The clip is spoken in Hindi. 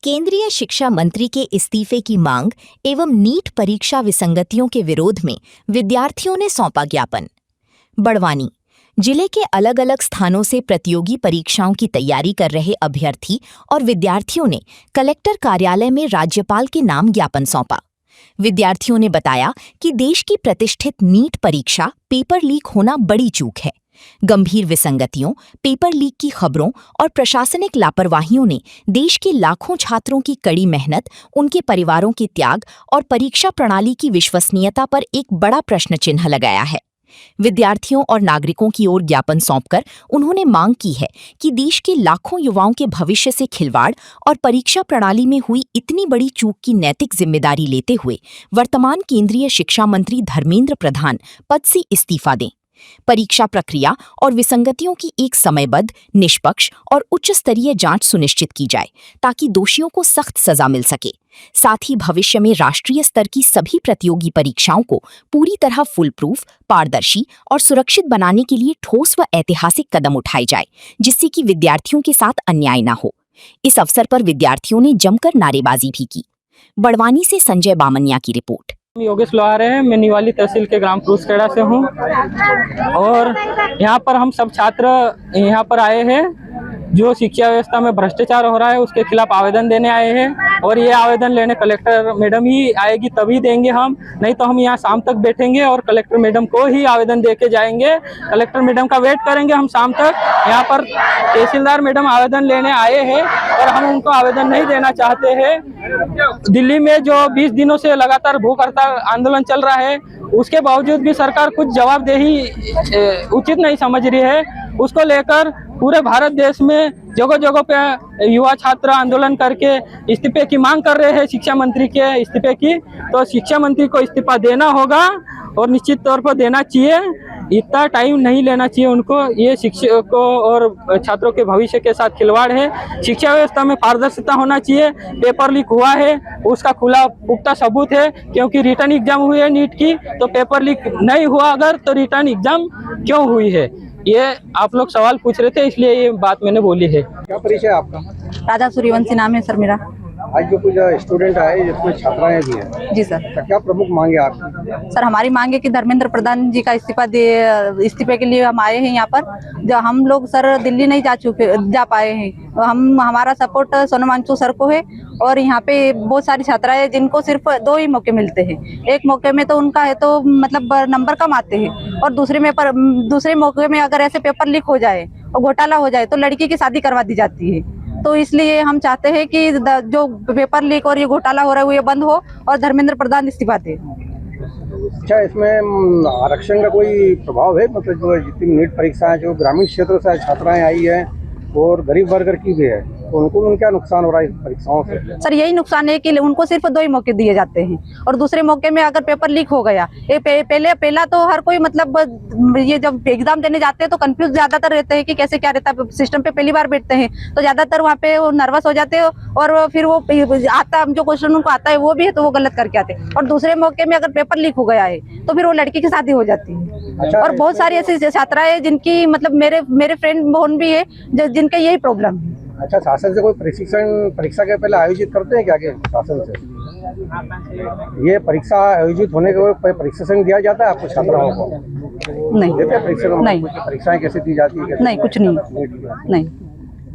केंद्रीय शिक्षा मंत्री के इस्तीफे की मांग एवं नीट परीक्षा विसंगतियों के विरोध में विद्यार्थियों ने सौंपा ज्ञापन। बड़वानी जिले के अलग अलग स्थानों से प्रतियोगी परीक्षाओं की तैयारी कर रहे अभ्यर्थी और विद्यार्थियों ने कलेक्टर कार्यालय में राज्यपाल के नाम ज्ञापन सौंपा। विद्यार्थियों ने बताया कि देश की प्रतिष्ठित नीट परीक्षा पेपर लीक होना बड़ी चूक है। गंभीर विसंगतियों, पेपर लीक की खबरों और प्रशासनिक लापरवाहियों ने देश के लाखों छात्रों की कड़ी मेहनत, उनके परिवारों के त्याग और परीक्षा प्रणाली की विश्वसनीयता पर एक बड़ा प्रश्न चिन्ह लगाया है। विद्यार्थियों और नागरिकों की ओर ज्ञापन सौंपकर उन्होंने मांग की है कि देश के लाखों युवाओं के भविष्य से खिलवाड़ और परीक्षा प्रणाली में हुई इतनी बड़ी चूक की नैतिक जिम्मेदारी लेते हुए वर्तमान केंद्रीय शिक्षा मंत्री धर्मेंद्र प्रधान पद से इस्तीफा दें। परीक्षा प्रक्रिया और विसंगतियों की एक समयबद्ध, निष्पक्ष और उच्च स्तरीय जांच सुनिश्चित की जाए ताकि दोषियों को सख्त सजा मिल सके। साथ ही भविष्य में राष्ट्रीय स्तर की सभी प्रतियोगी परीक्षाओं को पूरी तरह फुल प्रूफ, पारदर्शी और सुरक्षित बनाने के लिए ठोस व ऐतिहासिक कदम उठाए जाए, जिससे कि विद्यार्थियों के साथ अन्याय न हो। इस अवसर पर विद्यार्थियों ने जमकर नारेबाजी भी की। बड़वानी से संजय बामनिया की रिपोर्ट। योगेश लोहारे हैं, मैं निवाली तहसील के ग्राम क्रूसखेड़ा से हूँ और यहाँ पर हम सब छात्र यहाँ पर आए हैं जो शिक्षा व्यवस्था में भ्रष्टाचार हो रहा है उसके खिलाफ आवेदन देने आए हैं। और ये आवेदन लेने कलेक्टर मैडम ही आएगी तभी देंगे हम, नहीं तो हम यहाँ शाम तक बैठेंगे और कलेक्टर मैडम को ही आवेदन दे के जाएंगे। कलेक्टर मैडम का वेट करेंगे हम शाम तक। यहाँ पर तहसीलदार मैडम आवेदन लेने आए हैं और हम उनको आवेदन नहीं देना चाहते हैं। दिल्ली में जो 20 दिनों से लगातार भूख हड़ताल आंदोलन चल रहा है उसके बावजूद भी सरकार कुछ जवाबदेही उचित नहीं समझ रही है। उसको लेकर पूरे भारत देश में जगह जगह पे युवा छात्र आंदोलन करके इस्तीफे की मांग कर रहे हैं, शिक्षा मंत्री के इस्तीफे की। तो शिक्षा मंत्री को इस्तीफा देना होगा और निश्चित तौर पर देना चाहिए। इतना टाइम नहीं लेना चाहिए उनको। ये शिक्षकों और छात्रों के भविष्य के साथ खिलवाड़ है। शिक्षा व्यवस्था में पारदर्शिता होना चाहिए। पेपर लीक हुआ है उसका खुला पुख्ता सबूत है, क्योंकि रिटर्न एग्जाम हुई है नीट की, तो पेपर लीक नहीं हुआ अगर तो रिटर्न एग्जाम क्यों हुई है, ये आप लोग सवाल पूछ रहे थे, इसलिए ये बात मैंने बोली है। क्या परिचय है आपका? राजा सूर्यवंशी नाम है सर मेरा। आज जो कुछ स्टूडेंट आए जिसमें छात्राएं भी हैं। जी सर। तो क्या प्रमुख मांगे आपकी? सर हमारी मांग है कि धर्मेंद्र प्रधान जी का इस्तीफे के लिए हम आए हैं यहाँ पर। जो हम लोग सर दिल्ली नहीं जा पाए हैं, हमारा सपोर्ट सोनम वांगचुक सर को है। और यहाँ पे बहुत सारी छात्राएं हैं जिनको सिर्फ 2 ही मौके मिलते हैं। एक मौके में तो उनका है तो मतलब नंबर कम आते हैं और दूसरे मौके में अगर ऐसे पेपर लीक हो जाए और घोटाला हो जाए तो लड़की की शादी करवा दी जाती है। तो इसलिए हम चाहते हैं कि जो पेपर लीक और ये घोटाला हो रहा है वो ये बंद हो और धर्मेंद्र प्रधान इस्तीफा दे। अच्छा, इसमें आरक्षण का कोई प्रभाव है? मतलब जो जितनी नीट परीक्षाएं जो ग्रामीण क्षेत्रों से छात्राएं आई है और गरीब वर्ग की भी है, तो उनको क्या नुकसान हो रहा है इस परीक्षाओं से? सर यही नुकसान है कि उनको सिर्फ 2 ही मौके दिए जाते हैं और दूसरे मौके में अगर पेपर लीक हो गया, पहला तो हर कोई मतलब ये जब एग्जाम देने जाते हैं तो कंफ्यूज ज्यादातर रहते हैं कि कैसे क्या रहता है। सिस्टम पे पहली बार बैठते हैं तो ज्यादातर वहाँ पे वो नर्वस हो जाते हैं और फिर वो आता जो क्वेश्चन उनको आता है वो भी है तो वो गलत करके आते हैं। और दूसरे मौके में अगर पेपर लीक हो गया है तो फिर वो लड़की की शादी हो जाती है। अच्छा, और बहुत सारी ऐसी छात्राएं जिनकी मतलब मेरे फ्रेंड बहन भी है जिनका यही प्रॉब्लम है। अच्छा, शासन से कोई प्रशिक्षण परीक्षा के पहले आयोजित करते हैं क्या के शासन से? ये परीक्षा आयोजित होने के बाद प्रशिक्षण दिया जाता है आपको छात्राओं को? नहीं देते हैं प्रशिक्षण? नहीं। परीक्षाएं कैसे दी जाती है? नहीं, कुछ नहीं।